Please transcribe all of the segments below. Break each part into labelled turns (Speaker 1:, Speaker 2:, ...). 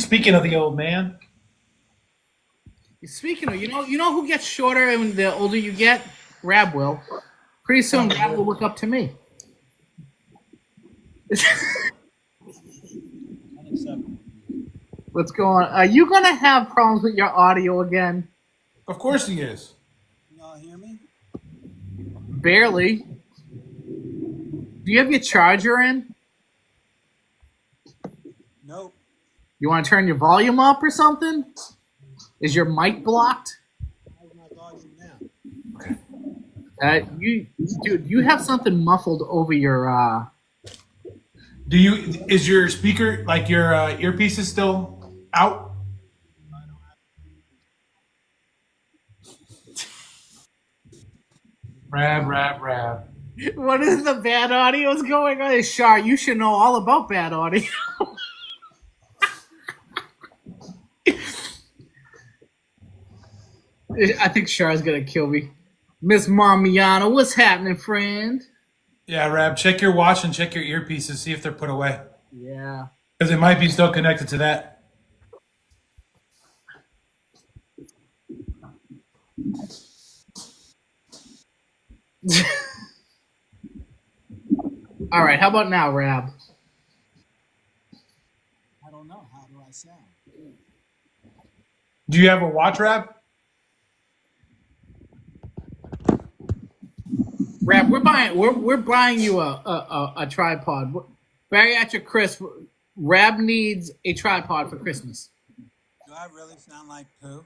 Speaker 1: Speaking of the old man,
Speaker 2: Speaking of, you know who gets shorter and the older you get? Rab will. Pretty soon, Rab will look up to me. What's going on? Are you gonna have problems with your audio again?
Speaker 1: of course he is.
Speaker 3: Y'all hear me?
Speaker 2: Barely. Do you have your charger in?
Speaker 3: Nope.
Speaker 2: You want to turn your volume up or something? Is your mic blocked?
Speaker 3: How's my volume now?
Speaker 2: Dude, you have something muffled over your.
Speaker 1: Do you? Is your speaker like your earpiece is still out? Rab, rab, rab.
Speaker 2: What is the bad audio is going on? Shar, you should know all about bad audio. I think Char's gonna kill me. Miss Marmiana, what's happening, friend?
Speaker 1: Yeah, Rab. Check your watch and check your earpieces. See if they're put away
Speaker 2: Yeah.
Speaker 1: because it might be still connected to that.
Speaker 2: All right. How about now, Rab?
Speaker 3: I don't know. How do I sound?
Speaker 1: Do you have a watch, Rab?
Speaker 2: Rab, we're buying you a tripod. Bariatric Chris, Rab needs a tripod for Christmas.
Speaker 3: Do I really sound like poo?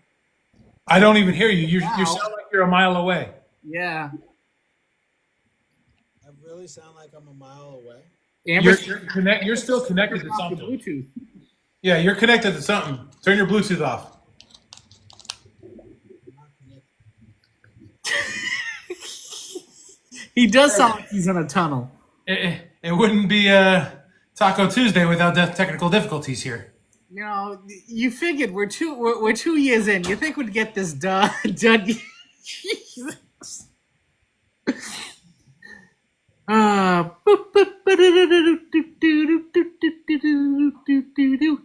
Speaker 1: I don't even hear you. You
Speaker 2: Wow.
Speaker 1: sound like you're a mile away.
Speaker 2: Yeah.
Speaker 3: I really sound like I'm a mile away.
Speaker 1: You're still connected to
Speaker 2: Off the
Speaker 1: something.
Speaker 2: Bluetooth.
Speaker 1: Yeah, you're connected to something. Turn your Bluetooth off.
Speaker 3: I'm not connected.
Speaker 2: He does sound like he's in a tunnel.
Speaker 1: It wouldn't be Taco Tuesday without technical difficulties here.
Speaker 2: You know, you figured we're 2 years in. You think we'd get this done? Jesus.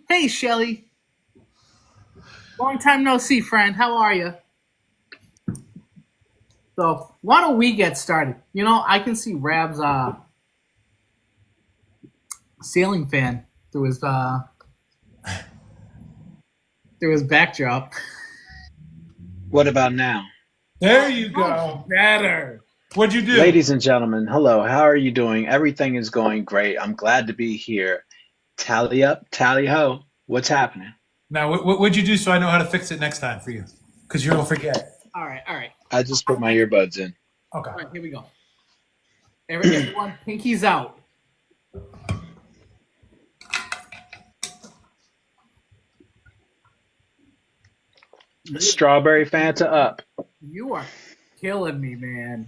Speaker 2: Hey, Shelly. Long time no see, friend. How are you? So, why don't we get started? You know, I can see Rab's ceiling fan through his backdrop.
Speaker 4: What about now?
Speaker 1: There you go.
Speaker 2: Better.
Speaker 1: What'd you do?
Speaker 4: Ladies and gentlemen, hello. How are you doing? Everything is going great. I'm glad to be here. Tally up, tally ho. What's happening?
Speaker 1: Now, what'd you do so I know how to fix it next time for you? Because you'll forget.
Speaker 2: All right, all right,
Speaker 4: I just put my earbuds in.
Speaker 1: Okay.
Speaker 2: all right. Here we go. Everyone, pinkies out.
Speaker 4: Strawberry Fanta up.
Speaker 2: You are killing me, man.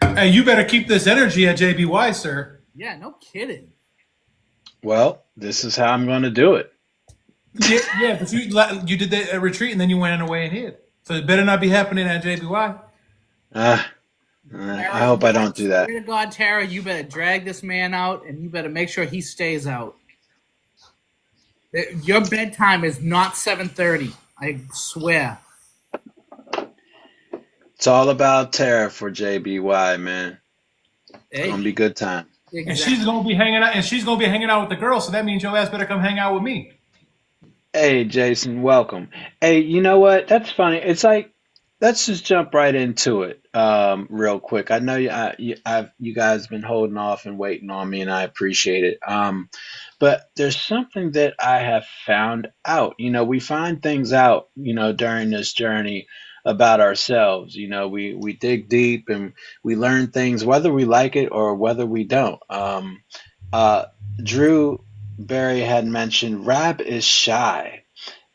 Speaker 1: Hey, you better keep this energy at JBY, sir.
Speaker 2: Yeah, no kidding.
Speaker 4: Well, this is how I'm going to do it.
Speaker 1: Yeah, but you did the retreat and then you went away and hid. So it better not be happening at JBY.
Speaker 4: I hope I don't do that.
Speaker 2: Swear to God, Tara, you better drag this man out, and you better make sure he stays out. Your bedtime is not 7:30. I swear.
Speaker 4: It's all about Tara for JBY, man. It's
Speaker 2: Hey,
Speaker 4: going to be good time.
Speaker 1: And
Speaker 2: exactly.
Speaker 1: she's gonna be hanging out. And she's gonna be hanging out with the girls. So that means your ass better come hang out with me.
Speaker 4: Hey, Jason, welcome. Hey, you know what? That's funny. It's like, let's just jump right into it, real quick. I know you guys been holding off and waiting on me, and I appreciate it. But there's something that I have found out. You know, we find things out, you know, during this journey about ourselves. You know, we dig deep and we learn things, whether we like it or whether we don't. Uh, Drew Barry had mentioned Rab is shy.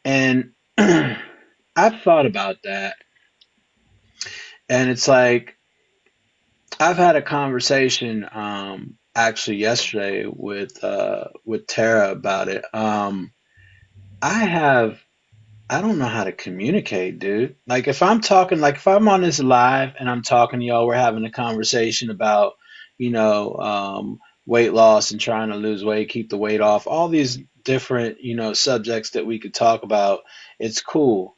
Speaker 4: And I've thought about that. And it's like, I've had a conversation actually yesterday with Tara about it. I don't know how to communicate, dude. Like if I'm talking, like if I'm on this live and I'm talking to y'all, we're having a conversation about, weight loss and trying to lose weight, keep the weight off, all these different, subjects that we could talk about, it's cool.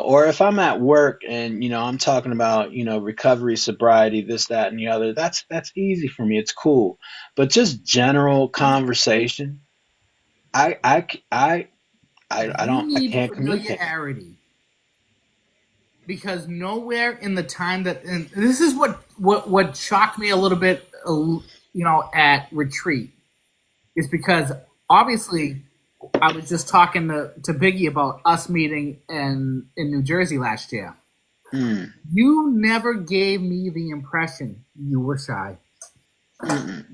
Speaker 4: Or if I'm at work and, I'm talking about, recovery, sobriety, this, that, and the other, that's easy for me. It's cool. But just general conversation, I, I, c- I
Speaker 2: You
Speaker 4: don't, I
Speaker 2: need
Speaker 4: can't communicate.
Speaker 2: familiarity because nowhere in the time that, and this is what shocked me a little bit, at retreat is because obviously I was just talking to Biggie about us meeting in New Jersey last year.
Speaker 4: Mm,
Speaker 2: You never gave me the impression you were shy.
Speaker 4: mm-mm.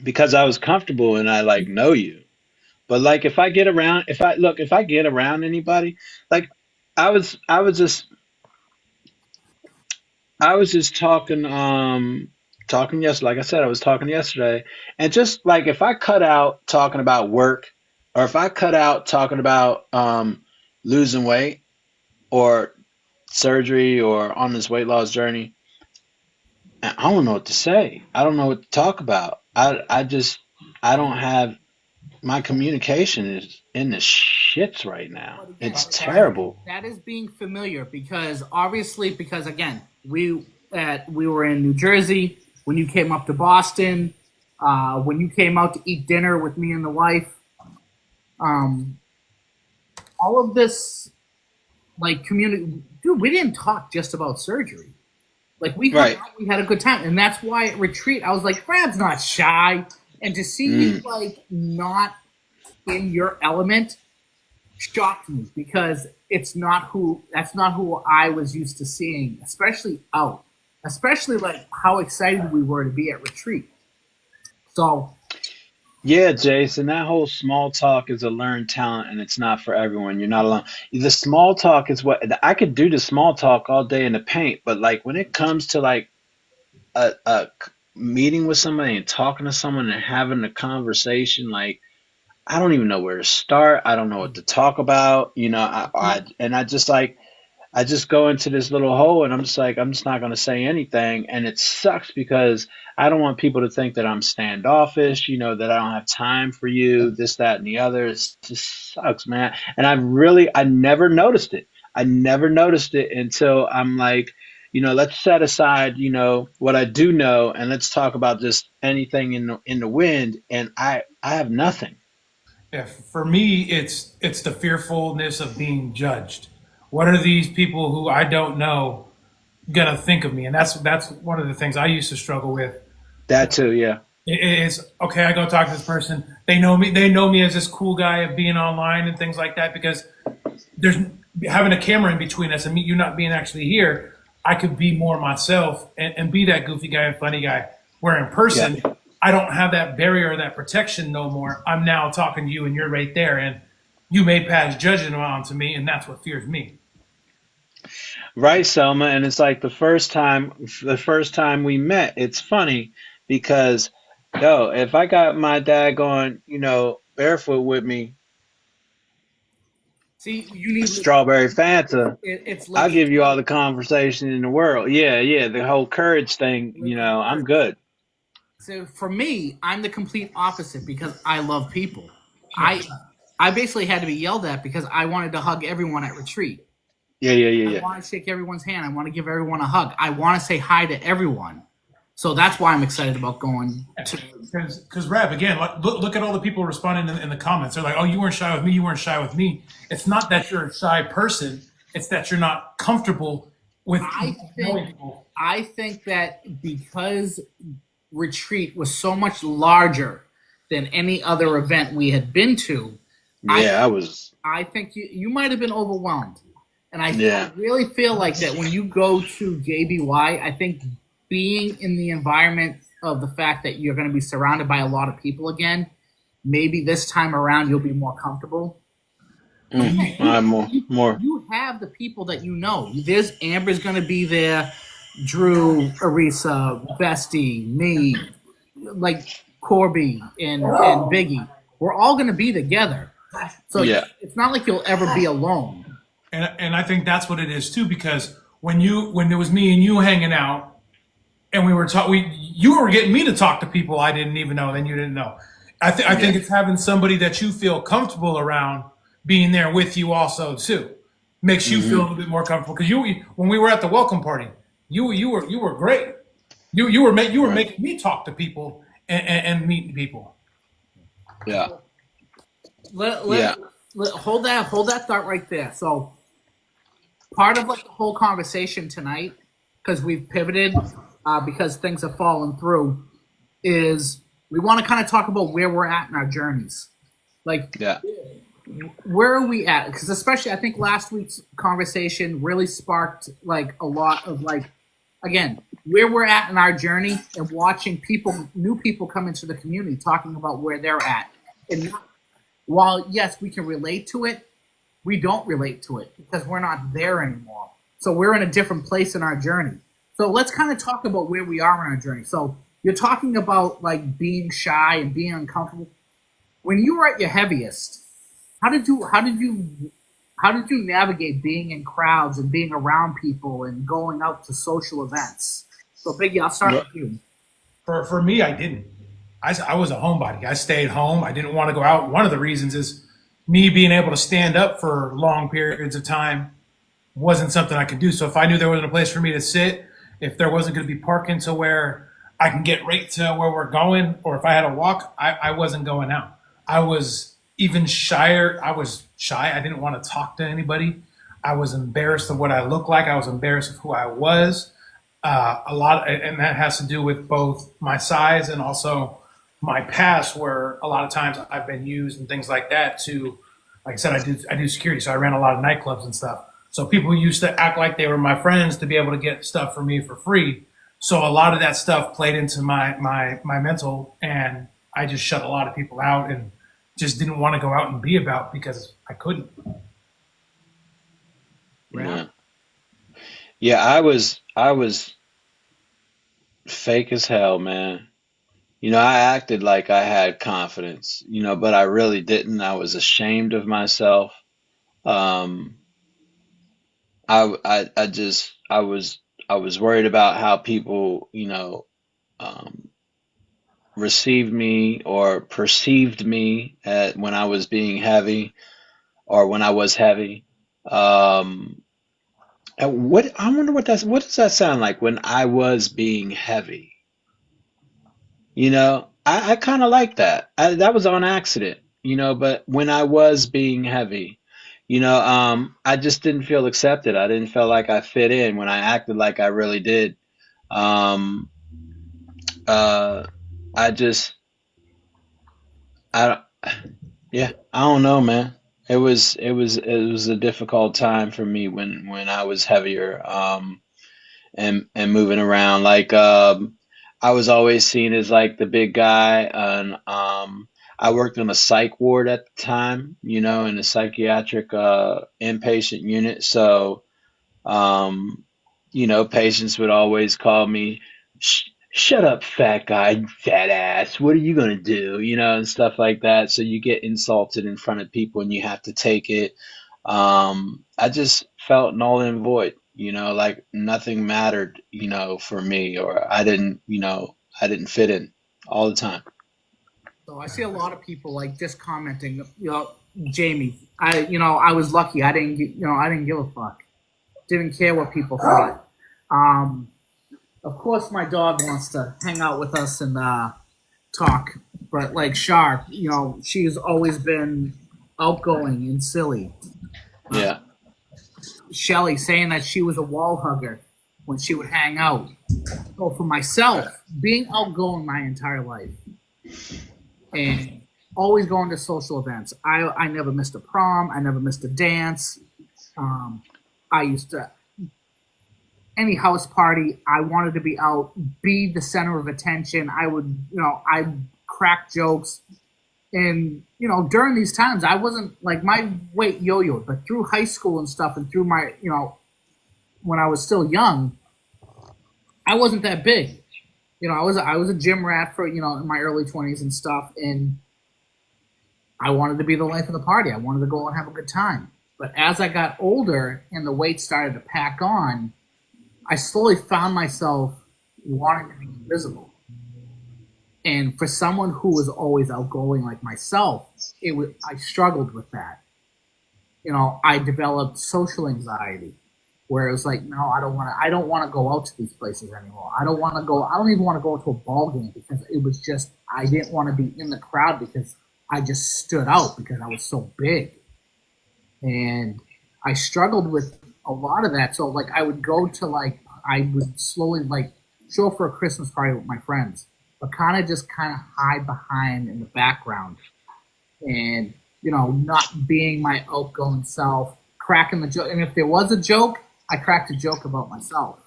Speaker 4: Because I was comfortable and I like know you. But like if I get around, if I get around anybody, like I was just I was just talking yesterday. Like I said, I was talking yesterday, and just like if I cut out talking about work, or if I cut out talking about losing weight or surgery or on this weight loss journey, I don't know what to say. I don't know what to talk about. I don't have my communication is in the shits right now.
Speaker 2: But again,
Speaker 4: It's terrible.
Speaker 2: that is being familiar because obviously because again we were in New Jersey when you came up to Boston, when you came out to eat dinner with me and the wife. Um, all of this like community, dude. We didn't talk just about surgery. Like we hung
Speaker 4: Right.
Speaker 2: out, we had a good time, and that's why at retreat I was like, Brad's not shy, and to see you
Speaker 4: Mm.
Speaker 2: like not in your element shocked me because that's not who I was used to seeing, especially out, especially like how excited we were to be at retreat. So
Speaker 4: Yeah, Jason, that whole small talk is a learned talent and it's not for everyone. You're not alone. The small talk is what I could do the small talk all day in the paint, but like when it comes to like meeting with somebody and talking to someone and having a conversation, like I don't even know where to start. I don't know what to talk about. And I just go into this little hole and I'm just like, I'm just not going to say anything. And it sucks because I don't want people to think that I'm standoffish, that I don't have time for you, this, that, and the other. It just sucks, man. And I never noticed it. I never noticed it until I'm like, let's set aside, what I do know and let's talk about just anything in the wind. And I have nothing.
Speaker 1: Yeah, for me, it's the fearfulness of being judged. What are these people who I don't know gonna think of me? And that's one of the things I used to struggle with.
Speaker 4: That too, yeah.
Speaker 1: It's okay. I go talk to this person. They know me. They know me as this cool guy of being online and things like that. Because there's having a camera in between us and me, you not being actually here. I could be more myself and be that goofy guy and funny guy. Where in
Speaker 4: Yeah.
Speaker 1: person, I don't have that barrier or that protection no more. I'm now talking to you and you're right there, and you may pass judgment on to me, and that's what fears me.
Speaker 4: Right, Selma, and it's like the first time we met, it's funny because yo, if I got my dad going, barefoot with me,
Speaker 2: see, you
Speaker 4: a
Speaker 2: need
Speaker 4: strawberry Fanta,
Speaker 2: it's
Speaker 4: I'll give you all
Speaker 2: legit.
Speaker 4: the conversation in the world. Yeah, yeah, the whole courage thing, I'm good.
Speaker 2: So for me, I'm the complete opposite because I love people. I
Speaker 1: 100%.
Speaker 2: I basically had to be yelled at because I wanted to hug everyone at retreat.
Speaker 4: Yeah, yeah, yeah,
Speaker 2: I
Speaker 4: yeah.
Speaker 2: want to shake everyone's hand. I want to give everyone a hug. I want to say hi to everyone. So that's why I'm excited about going to.
Speaker 1: Because Rab, again, look at all the people responding in the comments. They're like, "Oh, you weren't shy with me. You weren't shy with me." It's not that you're a shy person. It's that you're not comfortable with
Speaker 2: I
Speaker 1: knowing
Speaker 2: think
Speaker 1: people.
Speaker 2: I think that because retreat was so much larger than any other event we had been to, I
Speaker 4: Yeah, I was.
Speaker 2: I think you might have been overwhelmed. And I
Speaker 4: Yeah,
Speaker 2: really feel like that when you go to JBY, I think being in the environment of the fact that you're going to be surrounded by a lot of people again, maybe this time around you'll be more comfortable.
Speaker 4: I'm more.
Speaker 2: You have the people that you know. There's Amber's going to be there, Drew, Arisa, Bestie, me, like Corby and Biggie. We're all going to be together. So
Speaker 4: Yeah,
Speaker 2: it's not like you'll ever be alone.
Speaker 1: And I think that's what it is too. Because when it was me and you hanging out, and we you were getting me to talk to people I didn't even know, then you didn't know. I think it's having somebody that you feel comfortable around being there with you also too. Makes you feel a little bit more comfortable because you when we were at the welcome party, you were great. You were
Speaker 4: Right.
Speaker 1: making me talk to people and meet people.
Speaker 4: Yeah.
Speaker 2: Let,
Speaker 4: Yeah.
Speaker 2: let, hold that thought right there. So part of like the whole conversation tonight, because we've pivoted, because things have fallen through, is we want to kind of talk about where we're at in our journeys. Like,
Speaker 4: Yeah.
Speaker 2: where are we at? Because especially, I think last week's conversation really sparked like a lot of like, again, where we're at in our journey and watching people, new people come into the community, talking about where they're at. And while yes, we can relate to it, we don't relate to it because we're not there anymore. So we're in a different place in our journey. So let's kind of talk about where we are in our journey. So you're talking about like being shy and being uncomfortable. When you were at your heaviest, how did you navigate being in crowds and being around people and going out to social events? So Biggie, I'll start
Speaker 4: Well,
Speaker 2: with you.
Speaker 1: For me, I didn't. I was a homebody. I stayed home. I didn't want to go out. One of the reasons is me being able to stand up for long periods of time wasn't something I could do. So if I knew there wasn't a place for me to sit, if there wasn't going to be parking to where I can get right to where we're going, or if I had to walk, I wasn't going out. I was even shyer. I was shy. I didn't want to talk to anybody. I was embarrassed of what I looked like. I was embarrassed of who I was. And that has to do with both my size and also my past, where a lot of times I've been used and things like that to, like I said, I do security, so I ran a lot of nightclubs and stuff. So people used to act like they were my friends to be able to get stuff for me for free. So a lot of that stuff played into my mental, and I just shut a lot of people out and just didn't want to go out and be about because I couldn't.
Speaker 2: Ralph?
Speaker 4: yeah. Yeah, I was fake as hell, man. I acted like I had confidence, but I really didn't. I was ashamed of myself. Um, I was worried about how people, um, received me or perceived me when I was being heavy or when I was heavy. Um, and I wonder what does that sound like when I was being heavy? I kind of like that. That was on accident, but when I was being heavy, I just didn't feel accepted. I didn't feel like I fit in when I acted like I really did. Um, uh, I just, I, don't- yeah, I don't know, man. It was a difficult time for me when I was heavier. And moving around. Like I was always seen as like the big guy, and I worked on a psych ward at the time, in a psychiatric inpatient unit. So um, patients would always call me, "Shut up, fat guy, fat ass. What are you gonna do?" And stuff like that. So you get insulted in front of people, and you have to take it. I just felt null and void, like nothing mattered, for me, or I didn't fit in all the time.
Speaker 2: So I see a lot of people like just commenting, Jamie, I was lucky. I didn't give a fuck. Didn't care what people thought. Um, of course, my dog wants to hang out with us and talk, but like Sharp, she's always been outgoing and silly.
Speaker 4: Yeah,
Speaker 2: Shelly saying that she was a wall hugger when she would hang out. So for myself, being outgoing my entire life and always going to social events. I never missed a prom. I never missed a dance. Um, I used to any house party. I wanted to be out, be the center of attention. I would, I crack jokes, and during these times, I wasn't like my weight yo-yoed, but through high school and stuff, and through my, when I was still young, I wasn't that big. I was a gym rat for in my early 20s and stuff, and I wanted to be the life of the party. I wanted to go and have a good time. But as I got older and the weight started to pack on, I slowly found myself wanting to be invisible. And for someone who was always outgoing like myself, I struggled with that. I developed social anxiety where it was like, no, I don't want to go out to these places anymore. I don't even want to go to a ball game because it was just, I didn't want to be in the crowd because I just stood out because I was so big. And I struggled with a lot of that. So like I would go to I would slowly show up for a Christmas party with my friends, but kind of hide behind in the background and, not being my outgoing self, cracking the joke. And if there was a joke, I cracked a joke about myself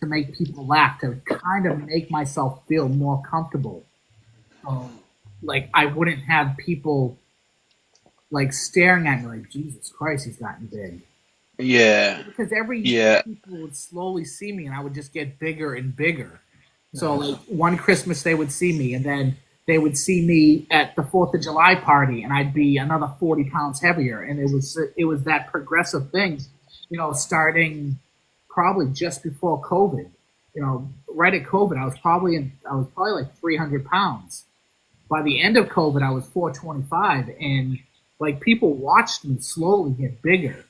Speaker 2: to make people laugh, to kind of make myself feel more comfortable. I wouldn't have people staring at me like, Jesus Christ, he's gotten big.
Speaker 4: Yeah.
Speaker 2: Because every year
Speaker 4: Yeah.
Speaker 2: people would slowly see me and I would just get bigger and bigger. So one Christmas they would see me and then they would see me at the 4th of July party and I'd be another 40 pounds heavier. And it was that progressive thing, starting probably just before COVID. Right at COVID, I was probably like 300 pounds. By the end of COVID, I was 425 and people watched me slowly get bigger.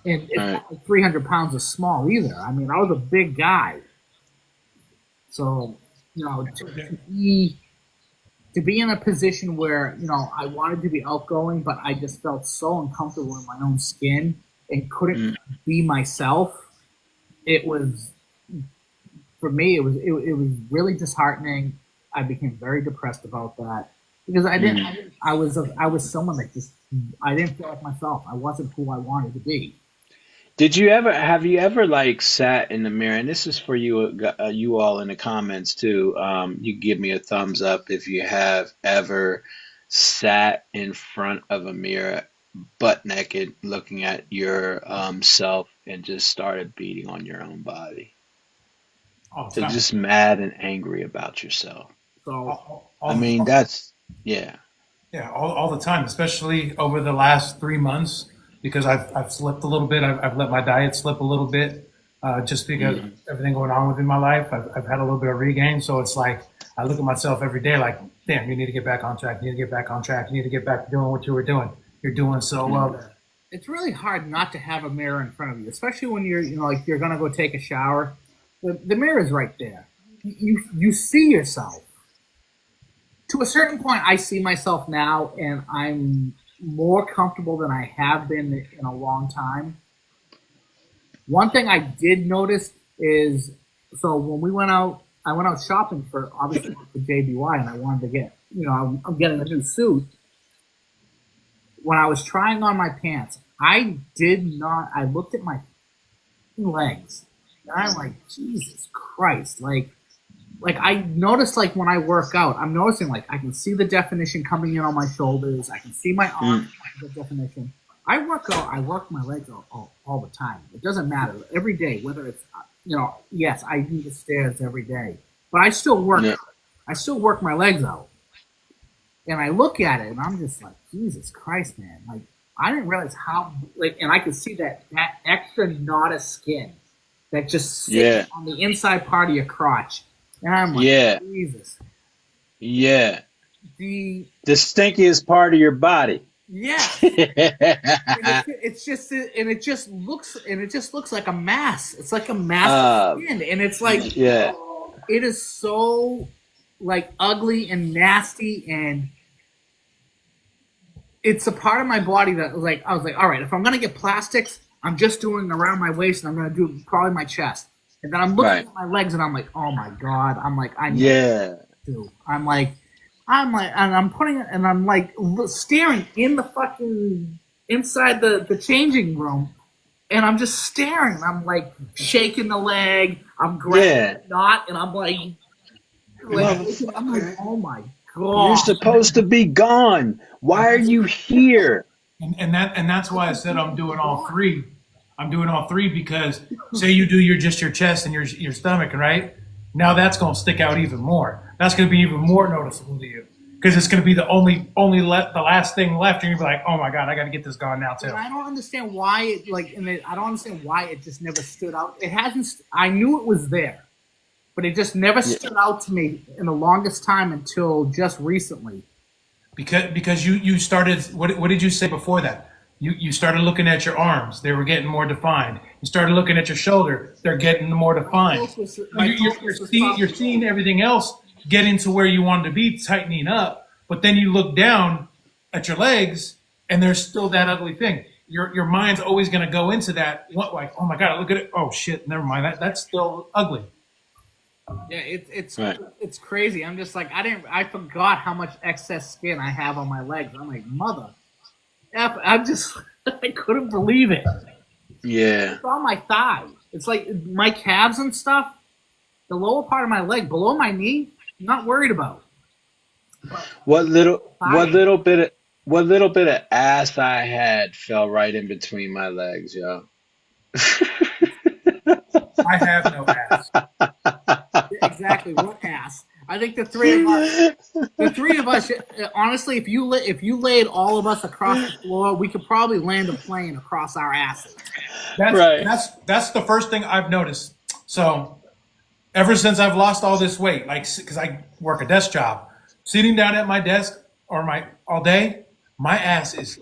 Speaker 2: And it's not like 300 pounds is small either. I mean, I was a big guy. So, to be in a position where, I wanted to be outgoing, but I just felt so uncomfortable in my own skin and couldn't be myself. It was, for me, it was really disheartening. I became very depressed about that because I was someone that I didn't feel like myself. I wasn't who I wanted to be.
Speaker 4: Have you ever sat in the mirror? And this is for you all in the comments too. You can give me a thumbs up if you have ever sat in front of a mirror, butt naked, looking at your self and just started beating on your own body.
Speaker 1: All the
Speaker 4: So
Speaker 1: time.
Speaker 4: just mad and angry about yourself.
Speaker 2: So
Speaker 1: All
Speaker 4: I mean, yeah.
Speaker 1: Yeah, all the time, especially over the last 3 months, because I've slipped a little bit. I've let my diet slip a little bit, just because of everything going on within my life. I've had a little bit of regain, so it's like I look at myself every day, like, damn, you need to get back on track. You need to get back on track. You need to get back to doing what you were doing. You're doing so well there.
Speaker 2: it's really hard not to have a mirror in front of you, especially when you're, you're going to go take a shower. The mirror is right there. You see yourself. To a certain point, I see myself now, and I'm more comfortable than I have been in a long time. One thing I did notice is, so when I went out shopping for, obviously, for JBY, and I wanted to get, I'm getting a new suit. When I was trying on my pants, I looked at my legs, and I'm like, Jesus Christ, I noticed when I work out, I'm noticing I can see the definition coming in on my shoulders. I can see my arms, the definition. I work my legs all the time. It doesn't matter. Every day, whether it's, yes, I do the stairs every day, but I still work.
Speaker 4: Yeah.
Speaker 2: I still work my legs out. And I look at it and I'm just like, Jesus Christ, man. I didn't realize how, and I could see that extra knot of skin that just sits on the inside part of your crotch. And I'm like, Jesus.
Speaker 4: Yeah.
Speaker 2: The
Speaker 4: stinkiest part of your body.
Speaker 2: Yeah. It just looks like a mass. It's like a mass of skin. And it's like, it is so ugly and nasty, and it's a part of my body that I was like, all right, if I'm gonna get plastics, I'm just doing around my waist, and I'm gonna do probably my chest. And then I'm looking at my legs, and I'm like, oh my God. I'm like, I need to. I'm putting it, and I'm staring in the fucking inside the changing room, and I'm just staring. I'm shaking the leg. I'm grabbing the knot, and I'm like, oh my God.
Speaker 4: You're supposed to be gone. Why are you here?
Speaker 1: And that's why I said I'm doing all three. I'm doing all three because say you do your chest and your stomach, right? Now that's going to stick out even more. That's going to be even more noticeable to you because it's going to be the the last thing left. And you're going to be like, oh my God, I got to get this gone now too.
Speaker 2: And I don't understand why I don't understand why it just never stood out. It hasn't. I knew it was there. but it just never
Speaker 4: Yeah.
Speaker 2: stood out to me in the longest time until just recently.
Speaker 1: Because you started, what did you say before that? You started looking at your arms, they were getting more defined. You started looking at your shoulder, they're getting more defined.
Speaker 2: My
Speaker 1: You're
Speaker 2: focus was
Speaker 1: seeing, you're
Speaker 2: probably
Speaker 1: seeing everything else getting to where you wanted to be, tightening up, but then you look down at your legs and there's still that ugly thing. Your mind's always going to go into that, what, like, oh my god, look at it, oh shit, never mind, that's still ugly.
Speaker 2: Yeah,
Speaker 4: Right.
Speaker 2: it's crazy. I'm just like I forgot how much excess skin I have on my legs. I'm like mother, F. I'm just I couldn't believe it.
Speaker 4: Yeah.
Speaker 2: It's on my thigh. It's like my calves and stuff. The lower part of my leg, below my knee, I'm not worried about. But
Speaker 4: What little what
Speaker 2: thigh,
Speaker 4: little bit of what little bit of ass I had fell right in between my legs, yo.
Speaker 1: I have no ass.
Speaker 2: exactly. What ass? I think the three of us, honestly, if you laid all of us across the floor, we could probably land a plane across our asses.
Speaker 1: That's
Speaker 4: Right.
Speaker 1: that's that's the first thing I've noticed. So ever since I've lost all this weight, like because I work a desk job, sitting down at my desk or my all day, my ass is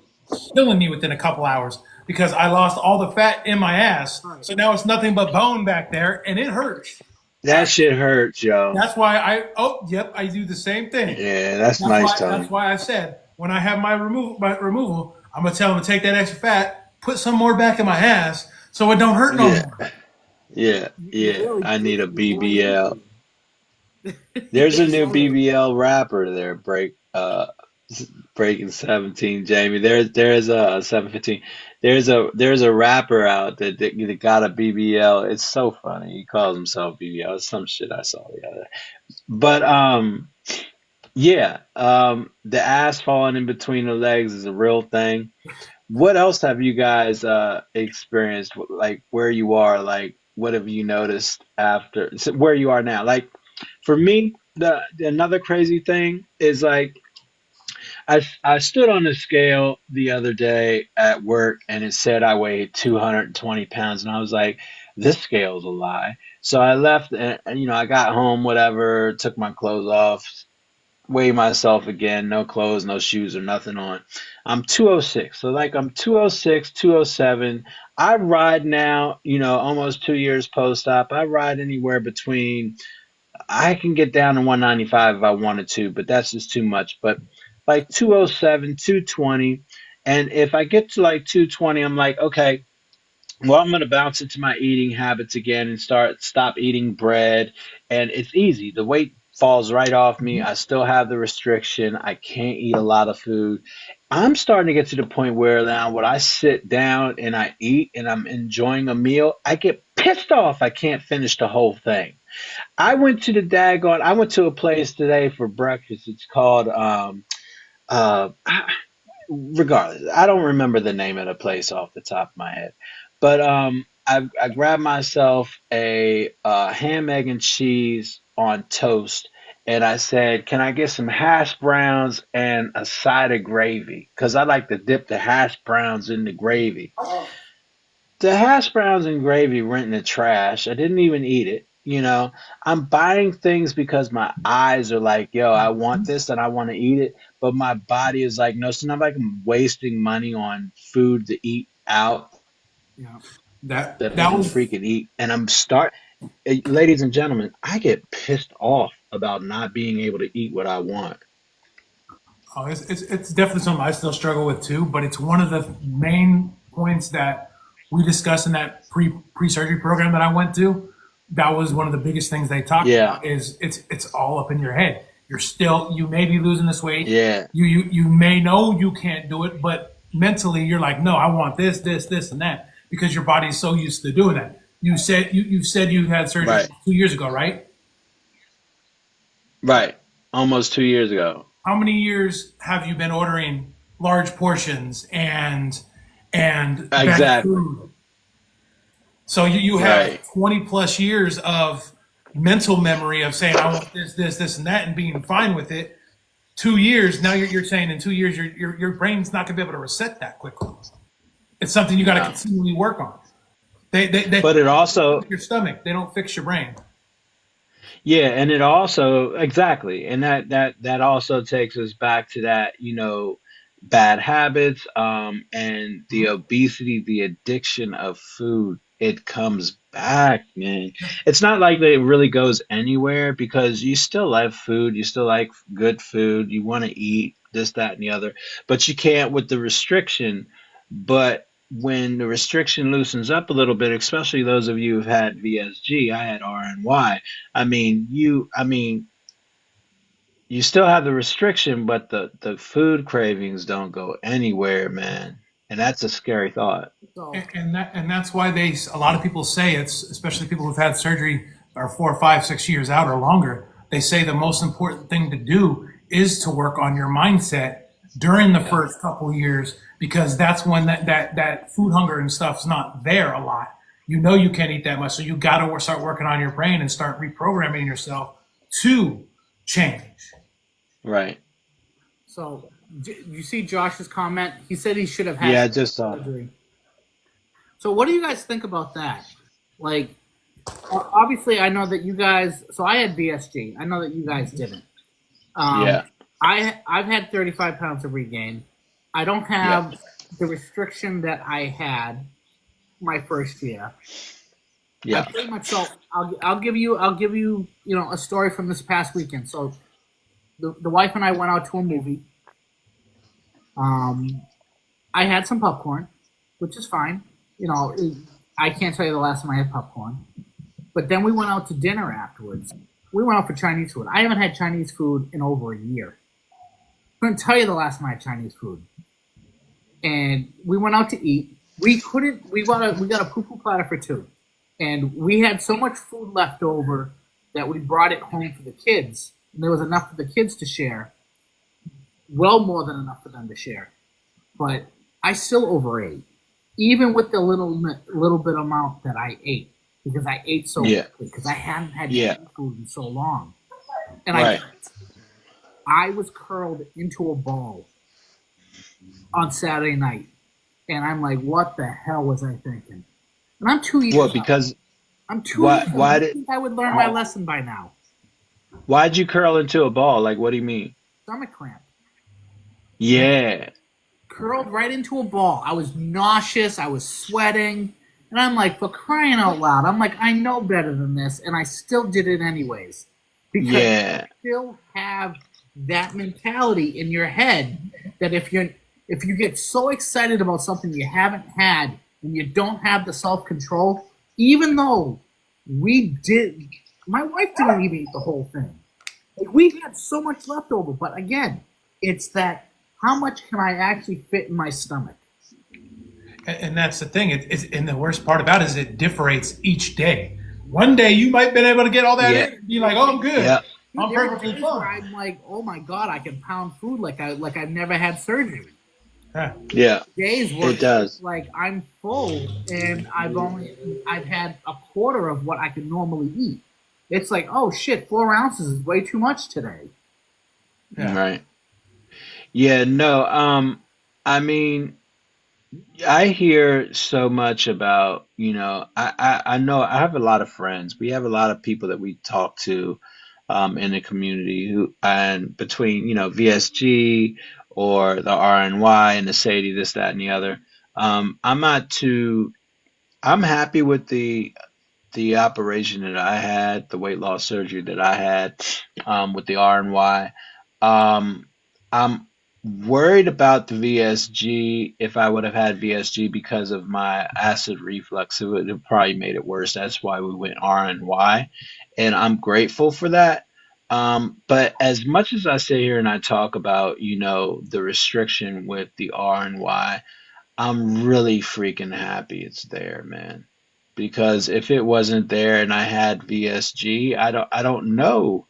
Speaker 1: killing me within a couple hours because I lost all the fat in my ass.
Speaker 2: Right.
Speaker 1: So now it's nothing but bone back there, and it hurts.
Speaker 4: That shit hurts, yo.
Speaker 1: That's why I do the same thing.
Speaker 4: Yeah, that's nice,
Speaker 1: That's
Speaker 4: Tony.
Speaker 1: why I said when I have my removal, I'm gonna tell them to take that extra fat, put some more back in my ass, so it don't hurt no
Speaker 4: Yeah,
Speaker 1: more.
Speaker 4: yeah,
Speaker 2: You
Speaker 4: yeah.
Speaker 2: really
Speaker 4: I need a
Speaker 2: do. You really
Speaker 4: BBL.
Speaker 2: do.
Speaker 4: There's a new BBL rapper there, breaking 17, Jamie. There's a 715. There's a rapper out that got a BBL. It's so funny. He calls himself BBL. It's some shit I saw the other. But yeah, the ass falling in between the legs is a real thing. What else have you guys experienced? Like where you are, like what have you noticed after where you are now? Like for me, the another crazy thing is like I stood on the scale the other day at work and it said I weighed 220 pounds and I was like, this scale's a lie. So I left and I got home, whatever, took my clothes off, weigh myself again, no clothes, no shoes or nothing on. I'm 206. So like I'm 206, 207. I ride now, almost 2 years post-op. I ride anywhere between I can get down to 195 if I wanted to, but that's just too much. But like 207, 220. And if I get to like 220, I'm like, okay, well, I'm going to bounce into my eating habits again and stop eating bread. And it's easy. The weight falls right off me. I still have the restriction. I can't eat a lot of food. I'm starting to get to the point where now when I sit down and I eat and I'm enjoying a meal, I get pissed off. I can't finish the whole thing. I went to a place today for breakfast. It's called uh regardless, I don't remember the name of the place off the top of my head. But I grabbed myself a ham, egg, and cheese on toast, and I said, "Can I get some hash browns and a side of gravy? Because I like to dip the hash browns in the gravy." The hash browns and gravy went in the trash. I didn't even eat it. I'm buying things because my eyes are like, yo, I want this and I want to eat it. But my body is like, no, it's not like I'm wasting money on food to eat out
Speaker 1: Yeah, that
Speaker 4: that I
Speaker 1: that
Speaker 4: can
Speaker 1: was.
Speaker 4: freaking eat. And ladies and gentlemen, I get pissed off about not being able to eat what I want.
Speaker 1: Oh, it's definitely something I still struggle with too. But it's one of the main points that we discussed in that pre surgery program that I went to. That was one of the biggest things they talked
Speaker 4: Yeah,
Speaker 1: about. Is it's all up in your head. You may be losing this weight.
Speaker 4: yeah,
Speaker 1: You may know you can't do it, but mentally you're like, no, I want this, and that because your body's so used to doing that. You said you had surgery
Speaker 4: right,
Speaker 1: 2 years ago, right?
Speaker 4: right. Almost 2 years ago.
Speaker 1: How many years have you been ordering large portions and bad
Speaker 4: Exactly.
Speaker 1: food? So you have
Speaker 4: Right,
Speaker 1: 20 plus years of mental memory of saying I want this, and that, and being fine with it. 2 years now, you're saying in 2 years your brain's not going to be able to reset that quickly. It's something you got to
Speaker 4: no.
Speaker 1: continually work on. They
Speaker 4: But it
Speaker 1: fix
Speaker 4: also
Speaker 1: your stomach. They don't fix your brain.
Speaker 4: Yeah, and it also exactly, and that also takes us back to that, bad habits, and the obesity, the addiction of food. It comes back, man. It's not like that it really goes anywhere because you still love food, you still like good food, you want to eat this, that, and the other, but you can't with the restriction. But when the restriction loosens up a little bit, especially those of you who've had VSG, I had RNY. I mean, you still have the restriction, but the food cravings don't go anywhere, man. And that's a scary thought.
Speaker 2: So
Speaker 1: And that's why a lot of people say it's, especially people who've had surgery are 4, 5, 6 years out or longer. They say the most important thing to do is to work on your mindset during the
Speaker 4: Yeah.
Speaker 1: first couple years, because that's when that food hunger and stuff's not there a lot. You know you can't eat that much, so you got to start working on your brain and start reprogramming yourself to change.
Speaker 4: Right.
Speaker 2: so you see Josh's comment. He said he should have had
Speaker 4: Yeah, I just saw that.
Speaker 2: surgery. So what do you guys think about that? Like, obviously, I know that you guys. So I had VSG. I know that you guys didn't. Um,
Speaker 4: Yeah.
Speaker 2: I've had 35 pounds of regain. I don't
Speaker 4: Yeah.
Speaker 2: have the restriction that I had my first year. I
Speaker 4: Yeah.
Speaker 2: pretty much so. I'll give you a story from this past weekend. So the wife and I went out to a movie. Um, I had some popcorn, which is fine. I can't tell you the last time I had popcorn. But then we went out to dinner afterwards. We went out for Chinese food. I haven't had Chinese food in over a year. Couldn't tell you the last time I had Chinese food. And we went out to eat. We couldn't. We got a poo-poo platter for two, and we had so much food left over that we brought it home for the kids. And there was enough for the kids to share, well more than enough for them to share. But I still overate, even with the little bit amount that I ate, because I ate so
Speaker 4: Yeah.
Speaker 2: quickly, because I hadn't had
Speaker 4: Yeah.
Speaker 2: Chinese food in so long, and
Speaker 4: Right.
Speaker 2: I was curled into a ball on Saturday night, and I'm like, what the hell was I thinking? And I'm 2 years
Speaker 4: What?
Speaker 2: old.
Speaker 4: Because
Speaker 2: I'm 2 years old.
Speaker 4: why
Speaker 2: I
Speaker 4: did
Speaker 2: think I would learn my lesson by now.
Speaker 4: why'd you curl into a ball? Like, what do you mean?
Speaker 2: Stomach cramp.
Speaker 4: Yeah.
Speaker 2: Curled right into a ball. I was nauseous. I was sweating. And I'm like, for crying out loud. I'm like, I know better than this. And I still did it anyways. Because
Speaker 4: Yeah.
Speaker 2: you still have that mentality in your head that if you get so excited about something you haven't had and you don't have the self-control, even though my wife didn't even eat the whole thing. Like, we had so much left over, but again, it's that how much can I actually fit in my stomach?
Speaker 1: And that's the thing. And the worst part about it is it differs each day. One day you might have been able to get all that
Speaker 4: Yeah.
Speaker 1: in and be like, oh, I'm good.
Speaker 4: Yeah.
Speaker 1: I'm
Speaker 2: There are
Speaker 1: perfectly
Speaker 2: days where
Speaker 1: fine.
Speaker 2: I'm like, oh my god, I can pound food like I've never had surgery.
Speaker 1: Yeah.
Speaker 4: Yeah.
Speaker 2: Days where
Speaker 4: It does.
Speaker 2: like I'm full and I've had a quarter of what I can normally eat. It's like, oh shit, 4 ounces is way too much today.
Speaker 1: Yeah.
Speaker 4: Right. Yeah. No. I mean, I hear so much about, I know I have a lot of friends. We have a lot of people that we talk to in the community and between, VSG or the RNY and the SADI, this, that, and the other. I'm not too, I'm happy with the operation that I had, the weight loss surgery that I had with the RNY. Um, I'm worried about the VSG. If I would have had VSG because of my acid reflux, it would have probably made it worse. That's why we went RNY, and I'm grateful for that. But as much as I sit here and I talk about, the restriction with the RNY, I'm really freaking happy it's there, man. Because if it wasn't there and I had VSG, I don't know,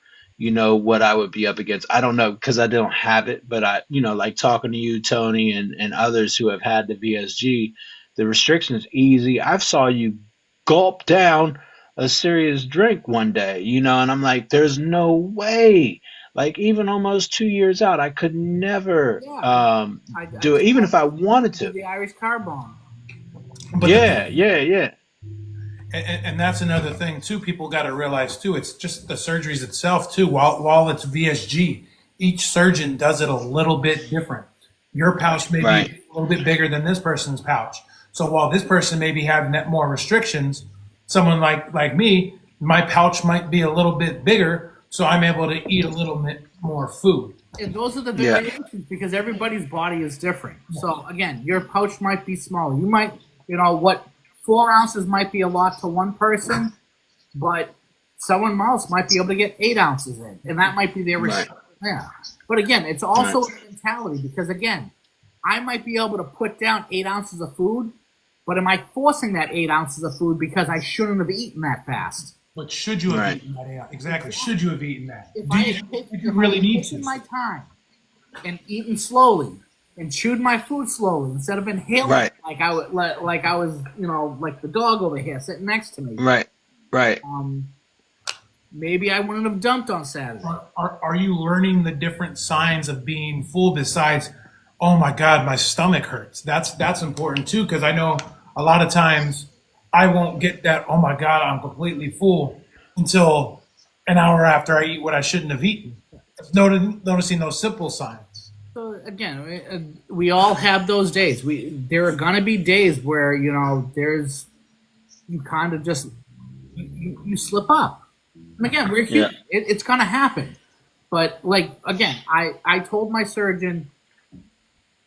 Speaker 4: what I would be up against. I don't know because I don't have it, but like talking to you, Tony, and others who have had the VSG, the restriction is easy. I've saw you gulp down a serious drink one day, and I'm like, there's no way. Like even almost 2 years out, I could never
Speaker 2: Yeah, I
Speaker 4: do it, even if I wanted
Speaker 2: do
Speaker 4: to.
Speaker 2: the Irish car bomb.
Speaker 1: But the
Speaker 4: Yeah,
Speaker 1: thing,
Speaker 4: yeah, yeah.
Speaker 1: And that's another thing too. People got to realize too. It's just the surgeries itself too. While it's VSG, each surgeon does it a little bit different. Your pouch may be
Speaker 4: Right.
Speaker 1: a little bit bigger than this person's pouch. So while this person may be having more restrictions, someone like me, my pouch might be a little bit bigger, so I'm able to eat a little bit more food.
Speaker 2: And those are the
Speaker 4: Yeah.
Speaker 2: variations because everybody's body is different. So again, your pouch might be smaller. You might, what 4 ounces might be a lot to one person, but someone else might be able to get 8 ounces in, and that might be their
Speaker 4: Right.
Speaker 2: yeah. But again, it's also
Speaker 4: Right.
Speaker 2: a mentality because again, I might be able to put down 8 ounces of food, but am I forcing that 8 ounces of food because I shouldn't have eaten that fast?
Speaker 1: But should you have
Speaker 4: Right.
Speaker 1: eaten that? Yeah, exactly. Should you have eaten that?
Speaker 2: If
Speaker 1: Do
Speaker 2: I
Speaker 1: you,
Speaker 2: had taken,
Speaker 1: do you
Speaker 2: if I
Speaker 1: really
Speaker 2: had
Speaker 1: need
Speaker 2: taken
Speaker 1: to?
Speaker 2: my time and eaten slowly and chewed my food slowly instead of inhaling
Speaker 4: Right.
Speaker 2: like I was, like the dog over here sitting next to me,
Speaker 4: Right. Right.
Speaker 2: maybe I wouldn't have dumped on Saturday.
Speaker 1: Are you learning the different signs of being full besides, oh my God, my stomach hurts? That's important too, because I know a lot of times I won't get that, oh my God, I'm completely full until an hour after I eat what I shouldn't have eaten. It's noticing those simple signs.
Speaker 2: So again, we all have those days. There are gonna be days where there's you kind of just you slip up. And again, we're
Speaker 4: Yeah.
Speaker 2: human. It's gonna happen. But like again, I told my surgeon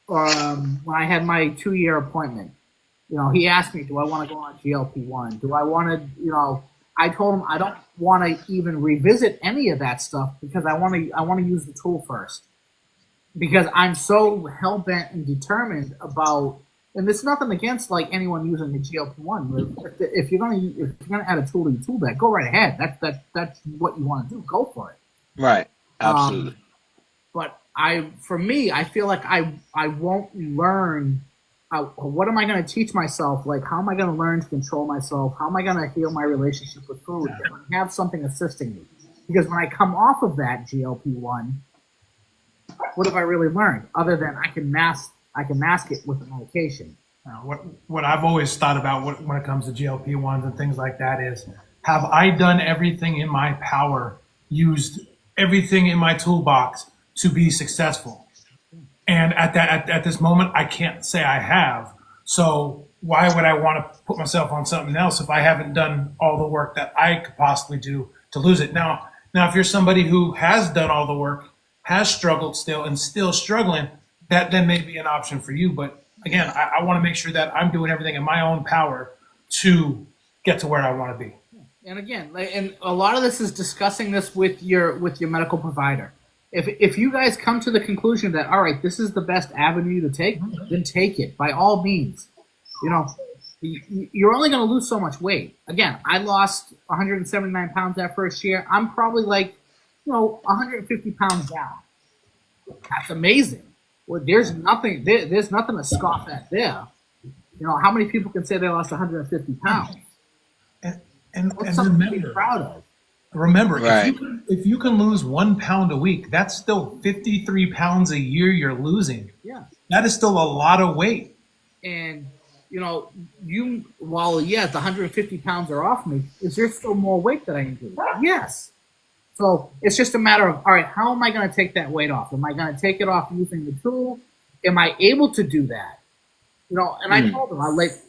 Speaker 2: when I had my 2-year appointment. He asked me, do I want to go on GLP-1? Do I want to, I told him I don't want to even revisit any of that stuff because I want to use the tool first. Because I'm so hell bent and determined about, and there's nothing against like anyone using the GLP-1. If you're gonna add a tool to your tool bag, go right ahead. That's what you want to do. Go for it.
Speaker 4: Right. Absolutely.
Speaker 2: But for me, I feel like I won't learn. What am I going to teach myself? Like, how am I going to learn to control myself? How am I going to heal my relationship with food? If I have something assisting me. Because when I come off of that GLP-1, what have I really learned? Other than I can mask it with the medication.
Speaker 1: What I've always thought about when it comes to GLP-1s and things like that is, have I done everything in my power, used everything in my toolbox to be successful? And at this moment, I can't say I have. So why would I want to put myself on something else if I haven't done all the work that I could possibly do to lose it? Now, if you're somebody who has done all the work, has struggled still, and still struggling, that then may be an option for you. But again, I want to make sure that I'm doing everything in my own power to get to where I want to be.
Speaker 2: And again, and a lot of this is discussing this with your medical provider. If you guys come to the conclusion that, all right, this is the best avenue to take, then take it by all means. You're only going to lose so much weight. Again, I lost 179 pounds that first year. I'm probably 150 pounds down. That's amazing. Well, there's nothing to scoff at there. How many people can say they lost 150 pounds?
Speaker 1: And
Speaker 2: What's something to be
Speaker 1: remember,
Speaker 2: proud of?
Speaker 4: Right.
Speaker 1: if you can lose 1 pound a week, that's still 53 pounds a year you're losing.
Speaker 2: Yeah.
Speaker 1: That is still a lot of weight.
Speaker 2: And while the 150 pounds are off me, is there still more weight that I can do? Yes. So it's just a matter of, all right, how am I going to take that weight off? Am I going to take it off using the tool? Am I able to do that? And I told them,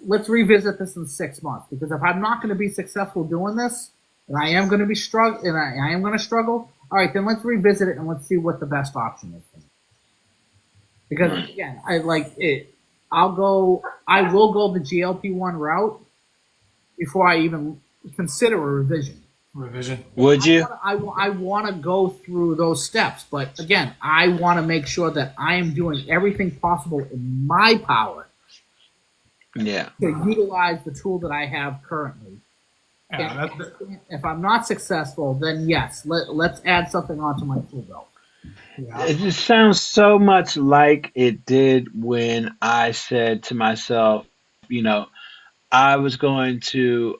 Speaker 2: let's revisit this in 6 months, because if I'm not going to be successful doing this, and I am going to be I am going to struggle, all right, then let's revisit it and let's see what the best option is. Because again, I will go the GLP-1 route before I even consider a revision.
Speaker 4: Would you?
Speaker 2: I want to go through those steps, but again, I want to make sure that I am doing everything possible in my power
Speaker 4: Yeah.
Speaker 2: to utilize the tool that I have currently.
Speaker 1: Yeah,
Speaker 2: If I'm not successful, then yes, let's add something onto my tool belt.
Speaker 4: It just sounds so much like it did when I said to myself, I was going to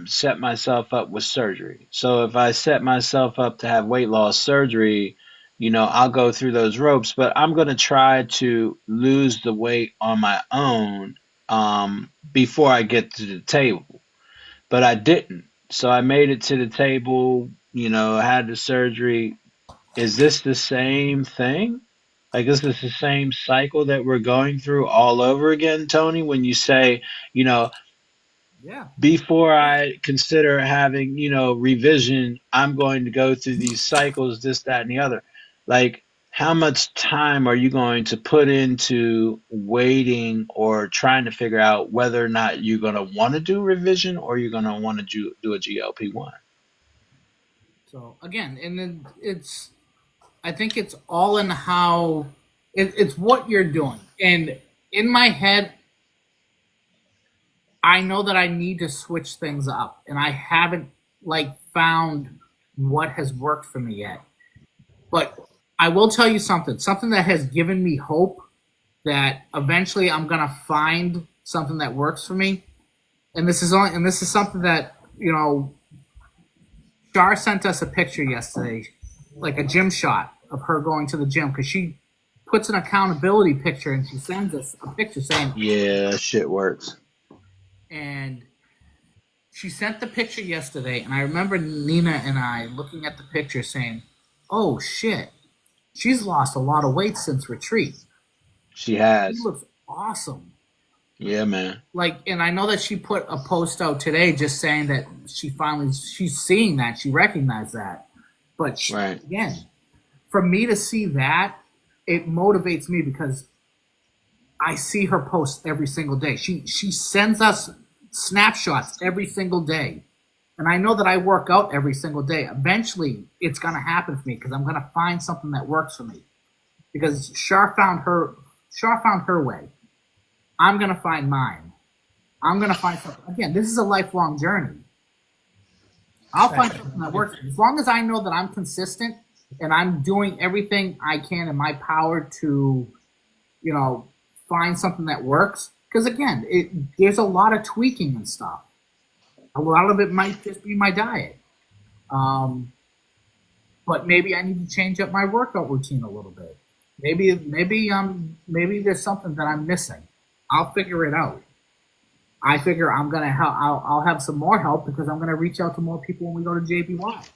Speaker 4: set myself up with surgery. So if I set myself up to have weight loss surgery, I'll go through those ropes, but I'm going to try to lose the weight on my own before I get to the table. but I didn't. So I made it to the table, I had the surgery. Is this the same thing? Like, is this the same cycle that we're going through all over again, Tony? When you say, you know,
Speaker 2: Yeah.
Speaker 4: before I consider having, revision, I'm going to go through these cycles, this, that, and the other. Like, how much time are you going to put into waiting or trying to figure out whether or not you're going to want to do revision or you're going to want to do a GLP-1?
Speaker 2: So again, and then I think it's all in how it's what you're doing. And in my head, I know that I need to switch things up, and I haven't like found what has worked for me yet. But I will tell you something that has given me hope that eventually I'm gonna find something that works for me. And this is something that Shar sent us a picture yesterday, like a gym shot of her going to the gym because she puts an accountability picture and she sends us a picture saying,
Speaker 4: Yeah, that shit works.
Speaker 2: and she sent the picture yesterday, and I remember Nina and I looking at the picture saying, "Oh shit, she's lost a lot of weight since retreat.
Speaker 4: She
Speaker 2: She
Speaker 4: has.
Speaker 2: looks awesome."
Speaker 4: Yeah, man.
Speaker 2: Like, and I know that she put a post out today just saying that she's seeing that, she recognized that. But
Speaker 4: Right.
Speaker 2: again, for me to see that, it motivates me because I see her post every single day. She sends us snapshots every single day. And I know that I work out every single day. Eventually, it's going to happen for me because I'm going to find something that works for me. Because Shar found her way. I'm going to find mine. I'm going to find something. Again, this is a lifelong journey. I'll find something that works. As long as I know that I'm consistent and I'm doing everything I can in my power to, find something that works. Because again, there's a lot of tweaking and stuff. A lot of it might just be my diet. But maybe I need to change up my workout routine a little bit. Maybe there's something that I'm missing. I'll figure it out. I figure I'm gonna help. I'll have some more help because I'm gonna reach out to more people when we go to JBY.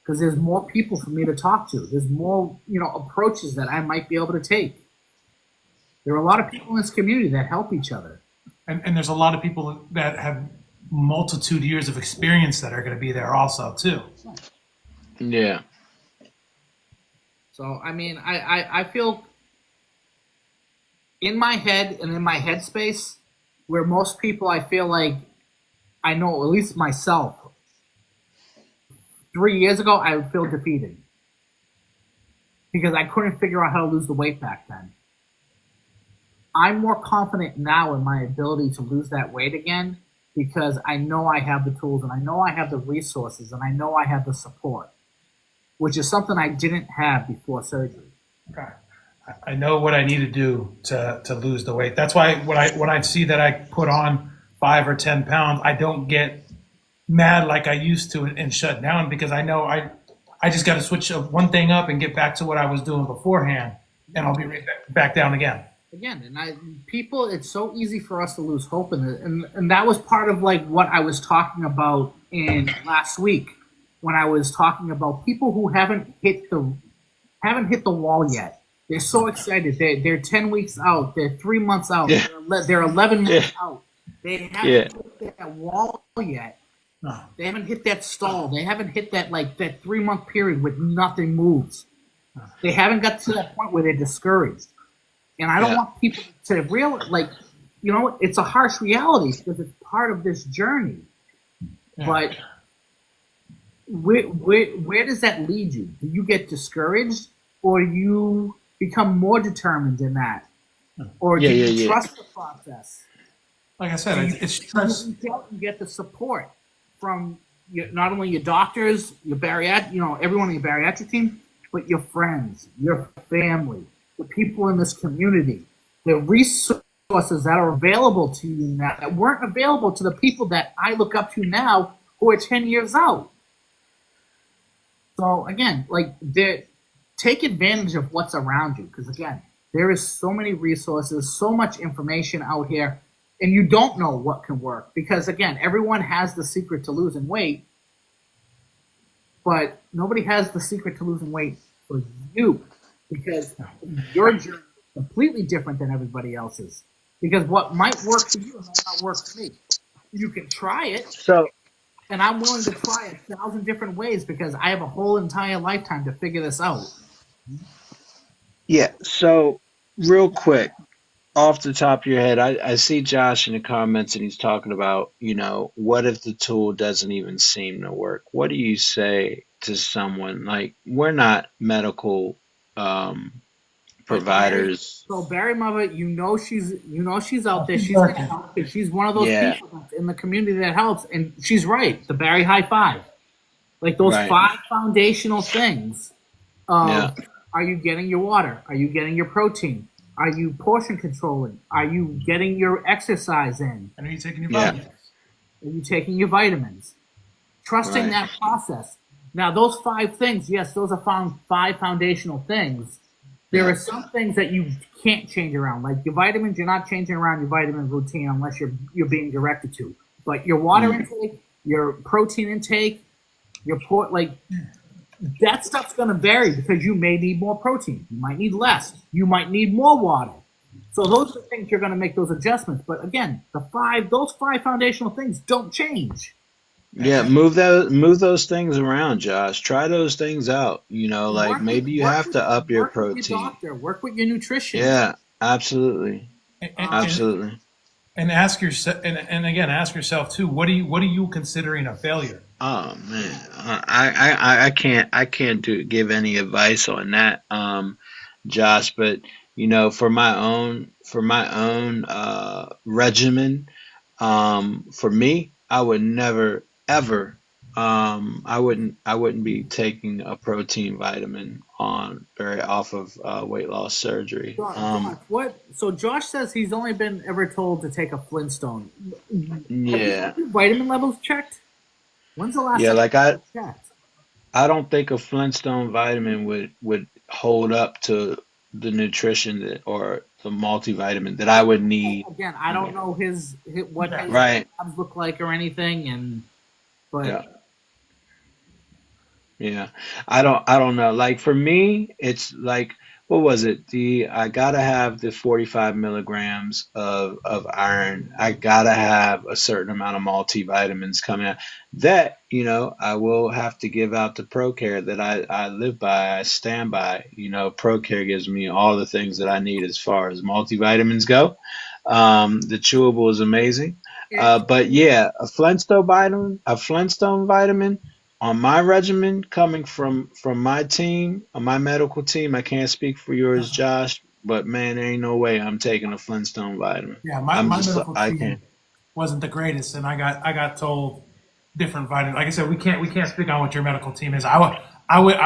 Speaker 2: Because there's more people for me to talk to. There's more, approaches that I might be able to take. There are a lot of people in this community that help each other.
Speaker 1: And there's a lot of people that have multitude years of experience that are going to be there also too.
Speaker 4: Yeah.
Speaker 2: So I mean, I feel in my head and in my headspace where most people I feel like I know, at least myself, 3 years ago I would feel defeated because I couldn't figure out how to lose the weight back then. I'm more confident now in my ability to lose that weight again because I know I have the tools and I know I have the resources and I know I have the support, which is something I didn't have before surgery.
Speaker 1: Okay. I know what I need to do to lose the weight. That's why when I see that I put on 5 or 10 pounds, I don't get mad like I used to and shut down because I know I just got to switch one thing up and get back to what I was doing beforehand, and I'll be right back down again.
Speaker 2: Again, and people, it's so easy for us to lose hope in it, and that was part of like what I was talking about in last week when I was talking about people who haven't hit the wall yet. They're so excited. They're 10 weeks out. They're 3 months out.
Speaker 4: Yeah.
Speaker 2: They're 11 months out. They haven't hit that wall yet.
Speaker 1: No.
Speaker 2: They haven't hit that stall. They haven't hit that 3 month period where nothing moves. They haven't got to that point where they're discouraged. And I don't want people to realize, it's a harsh reality because it's part of this journey.
Speaker 1: Yeah.
Speaker 2: But where does that lead you? Do you get discouraged, or do you become more determined in that, or do you trust the process?
Speaker 1: Like I said, it's stress.
Speaker 2: You get the support from not only your doctors, your everyone in your bariatric team, but your friends, your family, the people in this community, the resources that are available to you now that weren't available to the people that I look up to now who are 10 years out. So again, take advantage of what's around you because again, there is so many resources, so much information out here, and you don't know what can work because again, everyone has the secret to losing weight, but nobody has the secret to losing weight for you because your journey is completely different than everybody else's. Because what might work for you might not work for me. You can try it,
Speaker 4: So
Speaker 2: and I'm willing to try 1,000 different ways because I have a whole entire lifetime to figure this out.
Speaker 4: yeah, so real quick, off the top of your head, I see Josh in the comments and he's talking about, what if the tool doesn't even seem to work? What do you say to someone like we're not medical um,
Speaker 2: But Barry,
Speaker 4: providers?
Speaker 2: so Barry Mother, she's out there. She's gonna
Speaker 1: Working.
Speaker 2: help because she's one of those
Speaker 4: Yeah,
Speaker 2: people that's in the community that helps, and she's right. The Barry high five, like those
Speaker 4: right.
Speaker 2: 5 foundational things
Speaker 4: Yeah,
Speaker 2: of: are you getting your water? Are you getting your protein? Are you portion controlling? Are you getting your exercise in?
Speaker 1: And are you taking your
Speaker 4: yeah,
Speaker 1: vitamins?
Speaker 2: Are you taking your vitamins? Trusting
Speaker 4: right.
Speaker 2: that process. Now, those 5 things, yes, those are 5 foundational things. There
Speaker 4: Yeah,
Speaker 2: are some things that you can't change around, like your vitamins. You're not changing around your vitamin routine unless you're being directed to. But your water
Speaker 4: mm,
Speaker 2: intake, your protein intake, like that stuff's going to vary because you may need more protein, you might need less, you might need more water. So those are the things you're going to make those adjustments. But again, those 5 foundational things don't change.
Speaker 4: yeah. Move those things around, Josh. Try those things out. Like maybe you have to up your
Speaker 2: Work with your
Speaker 4: protein.
Speaker 2: doctor, work with your nutritionist.
Speaker 4: Yeah, absolutely,
Speaker 1: And, and,
Speaker 2: Um,
Speaker 4: absolutely.
Speaker 1: and ask yourself, and again, ask yourself too. What are you considering a failure?
Speaker 4: Oh man, I can't give any advice on that, Josh. But for my own regimen, for me, I would never ever, I wouldn't be taking a protein vitamin on very off of weight loss surgery.
Speaker 2: Josh, what? So Josh says he's only been ever told to take a Flintstone. Have you
Speaker 4: Yeah,
Speaker 2: had your vitamin levels checked? When's the last
Speaker 4: yeah.
Speaker 2: time
Speaker 4: Like
Speaker 2: you
Speaker 4: I,
Speaker 2: checked?
Speaker 4: I don't think a Flintstone vitamin would hold up to the nutrition or the multivitamin that I would need.
Speaker 2: Again, I don't know what
Speaker 1: Yeah.
Speaker 2: his
Speaker 4: Right.
Speaker 2: labs look like or anything, but
Speaker 4: Yeah. Yeah. I don't know. Like for me, it's like what was it? I gotta have the 45 milligrams of iron. I gotta have a certain amount of multivitamins coming out. That, I will have to give out the ProCare that I live by, I stand by. ProCare gives me all the things that I need as far as multivitamins go. The chewable is amazing. But yeah, a Flintstone vitamin on my regimen coming from my team, my medical team. I can't speak for yours, Josh, but man, there ain't no way I'm taking a Flintstone vitamin.
Speaker 1: Yeah, my,
Speaker 4: I'm
Speaker 1: my
Speaker 4: just
Speaker 1: medical
Speaker 4: I can't.
Speaker 1: team wasn't the greatest, and I got told different vitamins. Like I said, we can't speak on what your medical team is. I would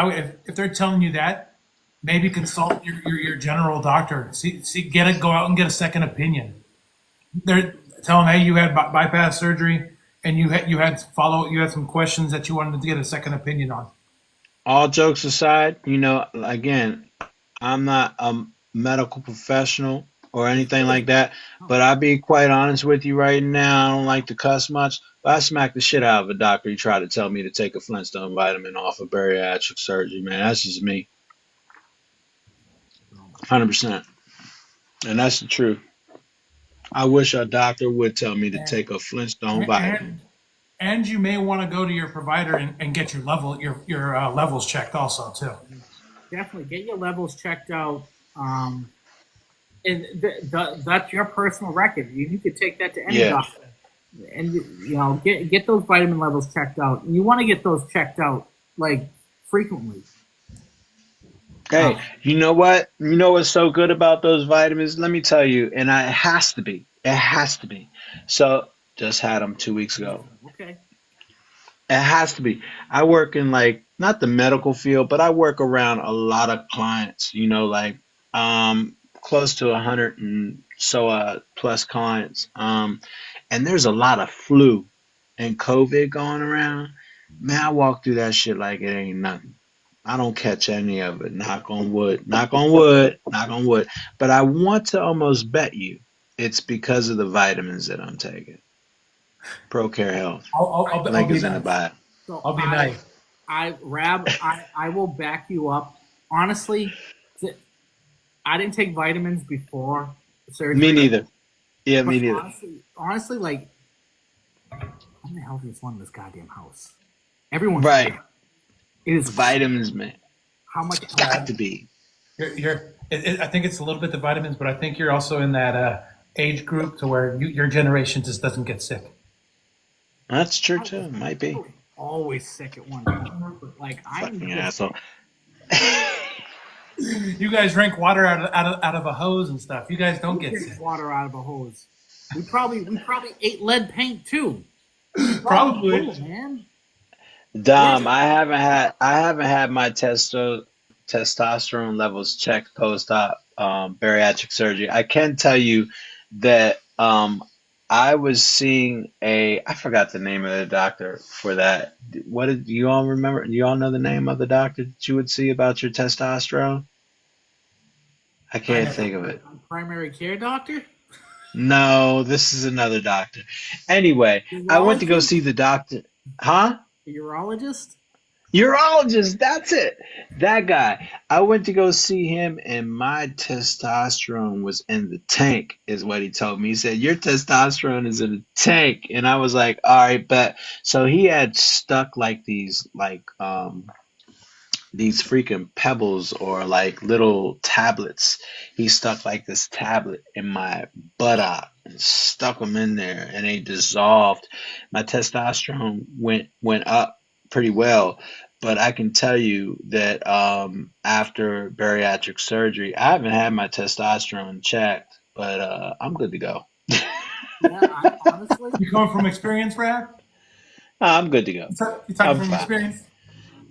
Speaker 1: if they're telling you that, maybe consult your general doctor. Go out and get a second opinion. They're telling hey, you had bypass surgery, and you had some questions that you wanted to get a second opinion on.
Speaker 4: All jokes aside, again, I'm not a medical professional or anything like that, but I'll be quite honest with you right now. I don't like to cuss much, but I smack the shit out of a doctor who tried to tell me to take a Flintstone vitamin off of bariatric surgery, man. That's just me, 100%. And that's the truth. I wish a doctor would tell me to
Speaker 1: And
Speaker 4: take a Flintstone vitamin.
Speaker 1: and and you may want to go to your provider and get your levels checked also too.
Speaker 2: definitely get your levels checked out. And that's your personal record. You could take that to any
Speaker 4: Yeah.
Speaker 2: doctor, and get those vitamin levels checked out. And you want to get those checked out like frequently.
Speaker 4: Hey, you know what? You know what's so good about those vitamins? Let me tell you, and it has to be. It has to be. So, just had them 2 weeks ago.
Speaker 2: Okay.
Speaker 4: It has to be. I work in like not the medical field, but I work around a lot of clients, like close to 100 and so plus clients. And there's a lot of flu and COVID going around. Man, I walk through that shit like it ain't nothing. I don't catch any of it. Knock on wood. Knock on wood. Knock on wood. But I want to almost bet you. It's because of the vitamins that I'm taking. ProCare Health.
Speaker 1: I'll
Speaker 4: Link
Speaker 1: be
Speaker 4: is in the
Speaker 1: nice.
Speaker 4: bio.
Speaker 2: So
Speaker 1: I'll be nice.
Speaker 2: I will back you up. Honestly, I didn't take vitamins before
Speaker 4: Me
Speaker 2: surgery,
Speaker 4: neither. Yeah,
Speaker 2: but
Speaker 4: me neither.
Speaker 2: honestly, like I'm the healthiest one in this goddamn house. Everyone's
Speaker 4: Right.
Speaker 2: healthy. It is
Speaker 4: Vitamins, man.
Speaker 2: how much
Speaker 4: It's got
Speaker 1: Yeah,
Speaker 4: to be.
Speaker 1: I think it's a little bit the vitamins, but I think you're also in that age group to where your generation just doesn't get sick.
Speaker 4: That's true
Speaker 2: I was,
Speaker 4: too. Might
Speaker 2: I
Speaker 4: be.
Speaker 2: was always sick at one point, but like I am
Speaker 4: Fucking
Speaker 2: just
Speaker 4: asshole.
Speaker 1: You guys drink water out of a hose and stuff. You guys don't
Speaker 2: who
Speaker 1: get
Speaker 2: drinks
Speaker 1: sick.
Speaker 2: water out of a hose. We probably ate lead paint too. We probably
Speaker 1: Probably.
Speaker 2: do, man. We're
Speaker 4: Dom, I haven't had my testosterone levels checked post op bariatric surgery. I can tell you that I was seeing a I forgot the name of the doctor for that. What did you all remember? Do you all know the name of the doctor that you would see about your testosterone? I
Speaker 1: I
Speaker 4: can't
Speaker 1: never.
Speaker 4: think of it.
Speaker 2: primary care doctor,
Speaker 4: No, this is another doctor. Anyway, I went to go
Speaker 2: urologist,
Speaker 4: see the doctor. Huh?
Speaker 2: urologist.
Speaker 4: Urologist, that's it. That guy. I went to go see him, and my testosterone was in the tank, is what he told me. He said, your testosterone is in the tank. And I was like, all right, but so he had stuck like these freaking pebbles or like little tablets. He stuck like this tablet in my buttock and stuck them in there, and they dissolved. My testosterone went up pretty well, but I can tell you that after bariatric surgery, I haven't had my testosterone checked, but I'm good to go.
Speaker 2: Yeah, I honestly,
Speaker 1: You coming from experience, Brad?
Speaker 4: I'm good to go.
Speaker 1: You talking
Speaker 4: I'm
Speaker 1: from
Speaker 4: fine.
Speaker 1: experience?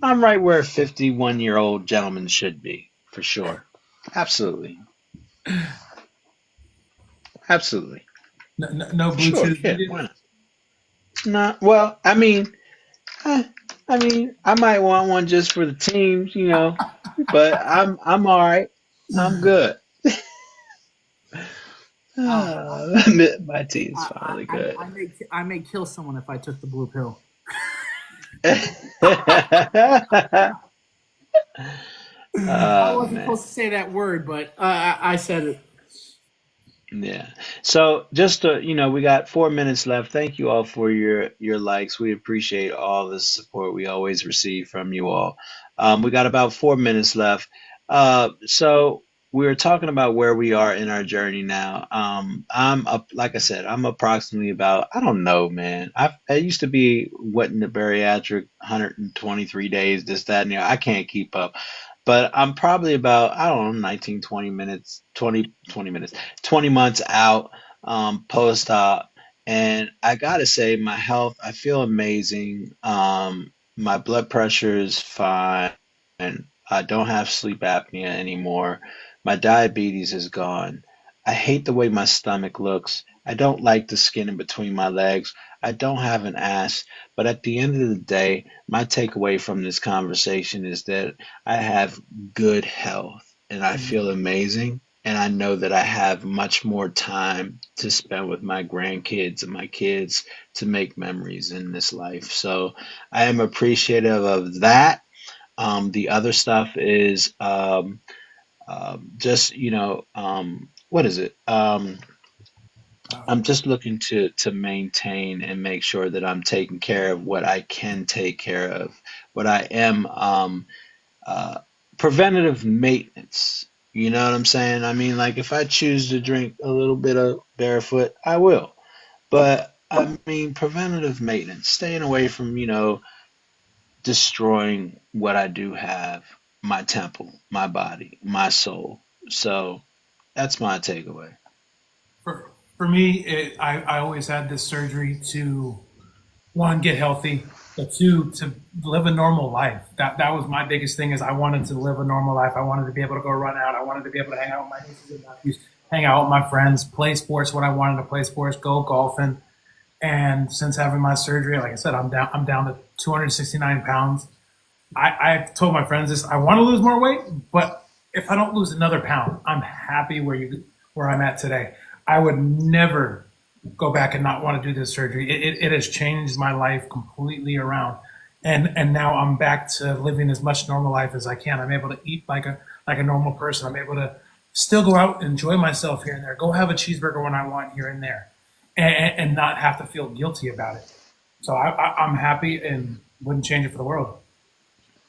Speaker 4: I'm right where a 51-year-old gentleman should be, for sure. Absolutely. Absolutely.
Speaker 1: No
Speaker 4: Sure.
Speaker 1: Bluetooth
Speaker 4: Yeah.
Speaker 1: needed.
Speaker 4: Why not? Not well. Eh, I might want one just for the teams, but I'm all right. I'm good.
Speaker 2: uh,
Speaker 4: My team's finally good.
Speaker 2: I may kill someone if I took the blue pill. I
Speaker 4: Oh
Speaker 2: wasn't
Speaker 4: man.
Speaker 2: supposed to say that word, but I said it.
Speaker 4: Yeah. So just we got 4 minutes left. Thank you all for your likes. We appreciate all the support we always receive from you all. We got about 4 minutes left. So we were talking about where we are in our journey now. I'm up, like I said, I'm approximately about, I don't know, man. I used to be what in the bariatric 123 days, this, that, and the other. I can't keep up. But I'm probably about, I don't know, 19, 20 minutes, 20 minutes, 20 months out, post-op. And I gotta say, my health, I feel amazing. My blood pressure is fine. I don't have sleep apnea anymore. My diabetes is gone. I hate the way my stomach looks. I don't like the skin in between my legs. I don't have an ass. But at the end of the day, my takeaway from this conversation is that I have good health and I feel amazing. And I know that I have much more time to spend with my grandkids and my kids to make memories in this life. So I am appreciative of that. The other stuff is just, what is it? I'm just looking to maintain and make sure that I'm taking care of what I can take care of, what I am uh, preventative maintenance. You know what I'm saying? I mean, like if I choose to drink a little bit of barefoot, I will. But I mean, preventative maintenance, staying away from, destroying what I do have, my temple, my body, my soul. So that's my takeaway.
Speaker 1: For me, I always had this surgery to one, get healthy, but two, to live a normal life. That was my biggest thing is I wanted to live a normal life. I wanted to be able to go run out. I wanted to be able to hang out with my nieces and nephews, hang out with my friends, play sports when I wanted to play sports, go golfing. And since having my surgery, like I said, I'm down to 269 pounds. I told my friends this. I want to lose more weight, but if I don't lose another pound, I'm happy where I'm at today. I would never go back and not want to do this surgery. It has changed my life completely around. And now I'm back to living as much normal life as I can. I'm able to eat like a normal person. I'm able to still go out and enjoy myself here and there. Go have a cheeseburger when I want here and there, and not have to feel guilty about it. So I'm happy and wouldn't change it for the world.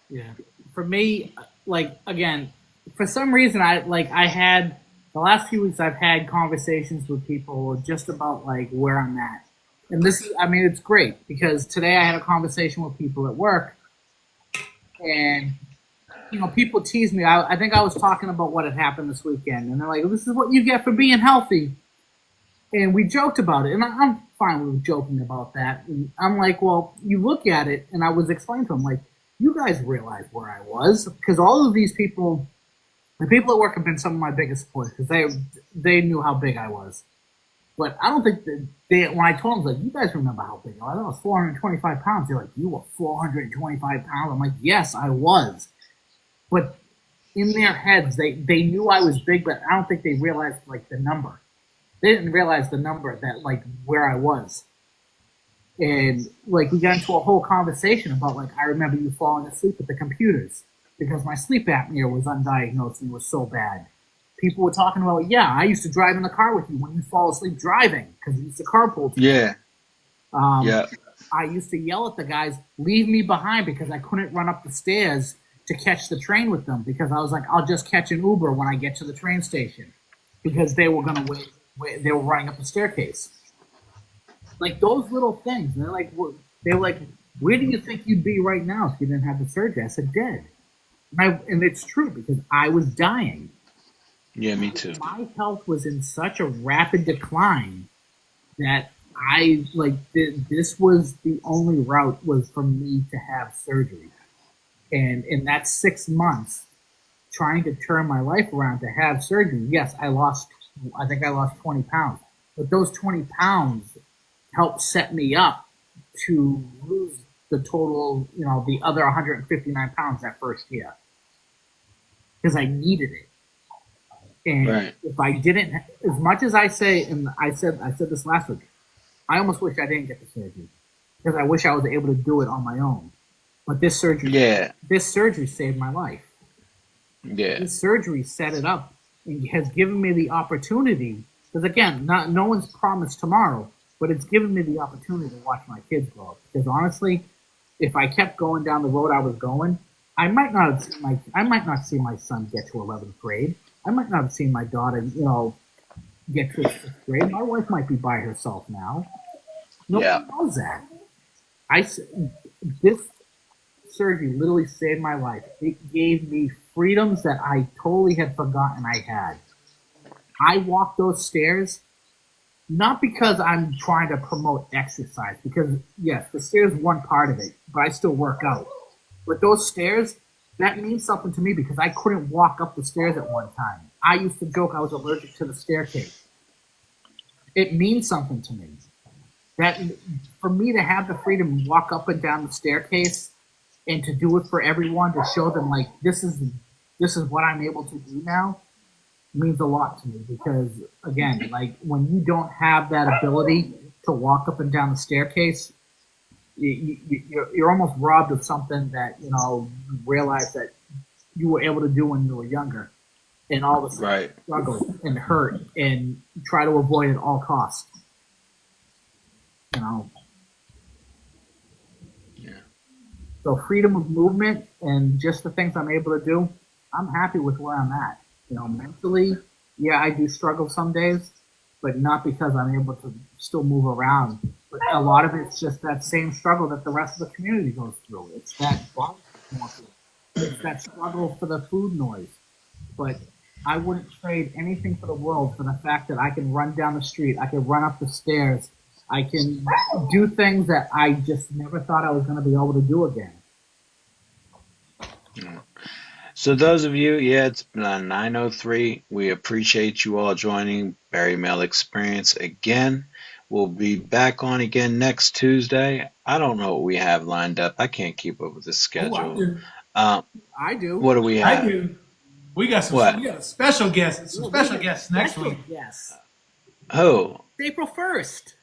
Speaker 2: Yeah. For me, like again, for some reason I had the last few weeks I've had conversations with people just about like where I'm at. And this is I mean it's great because today I had a conversation with people at work and people tease me. I think I was talking about what had happened this weekend and they're like, this is what you get for being healthy. And we joked about it, and I'm fine with joking about that. And I'm like, well, you look at it, and I was explaining to them, like, you guys realize where I was, because all of these people, the people at work have been some of my biggest supporters, because they knew how big I was. But I don't think that when I told them, like, you guys remember how big I was? I was 425 pounds. They're like, you were 425 pounds? I'm like, yes, I was. But in their heads, they knew I was big, but I don't think they realized, like, the number. They didn't realize the number that like where I was. And like we got into a whole conversation about like I remember you falling asleep at the computers because my sleep apnea was undiagnosed and it was so bad. People were talking about, yeah, I used to drive in the car with you when you fall asleep driving because we used to carpool.
Speaker 4: Yeah. Yeah.
Speaker 2: I used to yell at the guys, leave me behind because I couldn't run up the stairs to catch the train with them because I was like, I'll just catch an Uber when I get to the train station because they were going to wait. They were running up the staircase. Like those little things. And they were like, where do you think you'd be right now if you didn't have the surgery? I said, dead. And it's true because I was dying.
Speaker 4: Yeah, me too.
Speaker 2: My health was in such a rapid decline that this was the only route was for me to have surgery. And in that 6 months, trying to turn my life around to have surgery, yes, I think I lost 20 pounds. But those 20 pounds helped set me up to lose the total, the other 159 pounds that first year. Because I needed it. And
Speaker 4: right.
Speaker 2: If I didn't, as much as I say, and I said this last week, I almost wish I didn't get the surgery. Because I wish I was able to do it on my own. But this surgery saved my life.
Speaker 4: Yeah.
Speaker 2: This surgery set it up. And has given me the opportunity, because again, no one's promised tomorrow, but it's given me the opportunity to watch my kids grow up. Because honestly, if I kept going down the road I was going, I might not see my son get to 11th grade. I might not have seen my daughter, get to 6th grade. My wife might be by herself now. Nobody knows that. This surgery literally saved my life. It gave me freedoms that I totally had forgotten I had. I walk those stairs not because I'm trying to promote exercise, because yes, the stairs is one part of it, but I still work out. But those stairs, that means something to me because I couldn't walk up the stairs at one time. I used to joke I was allergic to the staircase. It means something to me. That for me to have the freedom to walk up and down the staircase and to do it for everyone, to show them like this is what I'm able to do now, means a lot to me because again, like when you don't have that ability to walk up and down the staircase, you're almost robbed of something that you realize that you were able to do when you were younger, and all the
Speaker 4: right.
Speaker 2: struggle and hurt and try to avoid at all costs.
Speaker 4: Yeah.
Speaker 2: So freedom of movement and just the things I'm able to do, I'm happy with where I'm at. Mentally, yeah, I do struggle some days, but not because I'm able to still move around. But a lot of it's just that same struggle that the rest of the community goes through. It's that it's that struggle for the food noise. But I wouldn't trade anything for the world for the fact that I can run down the street, I can run up the stairs, I can do things that I just never thought I was going to be able to do again.
Speaker 4: Yeah. So those of you, it's 9:03. We appreciate you all joining Barry Mail Experience again. We'll be back on again next Tuesday. I don't know what we have lined up. I can't keep up with the schedule.
Speaker 2: I do.
Speaker 4: What do we have?
Speaker 1: I do. We got some.
Speaker 4: What?
Speaker 1: We got a special guest. Some special guests next week.
Speaker 2: Yes.
Speaker 4: Who?
Speaker 2: It's April 1st.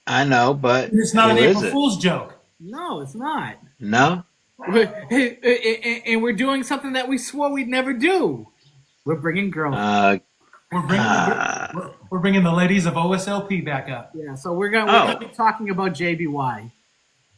Speaker 4: I know, but
Speaker 1: It's not an
Speaker 4: who is
Speaker 1: April
Speaker 4: it?
Speaker 1: Fool's joke.
Speaker 2: No, it's not.
Speaker 4: No?
Speaker 2: And we're doing something that we swore we'd never do. We're bringing girls.
Speaker 4: Uh,
Speaker 1: We're bringing
Speaker 4: uh,
Speaker 1: we're bringing the ladies of OSLP back up.
Speaker 2: Yeah, so we're gonna be
Speaker 4: oh,
Speaker 2: talking about JBY.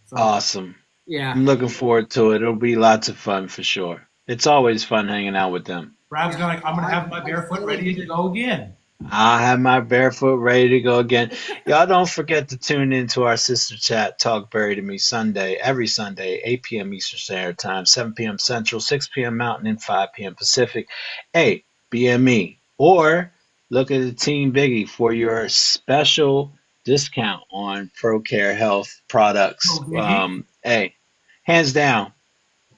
Speaker 2: So
Speaker 4: awesome.
Speaker 2: yeah,
Speaker 4: I'm looking forward to it. It'll be lots of fun for sure. It's always fun hanging out with them.
Speaker 1: I'm gonna have my barefoot ready to go again.
Speaker 4: I'll have my barefoot ready to go again. Y'all don't forget to tune in to our sister chat, Talk Buried to Me Sunday, every Sunday, 8 p.m. Eastern Standard Time, 7 p.m. Central, 6 p.m. Mountain, and 5 p.m. Pacific. Hey, BME. Or look at the Team Biggie for your special discount on ProCare Health products.
Speaker 1: Go Biggie.
Speaker 4: Hey, hands down,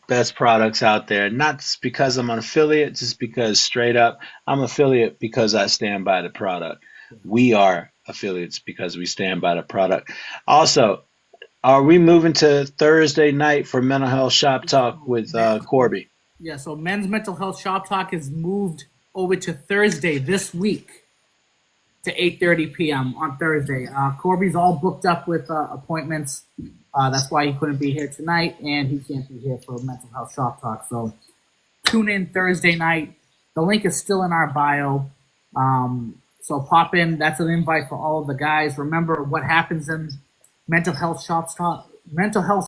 Speaker 4: best products out there. Not just because I'm an affiliate, just because straight up I'm affiliate because I stand by the product. We are affiliates because we stand by the product. Also, are we moving to Thursday night for mental health shop talk with Corby?
Speaker 2: yeah. So men's mental health shop talk is moved over to Thursday this week to 8:30 p.m. on Thursday. Corby's all booked up with appointments. That's why he couldn't be here tonight, and he can't be here for mental health shop talk. So tune in Thursday night. The link is still in our bio. So pop in. That's an invite for all of the guys. Remember what happens in mental health shop talk. Mental health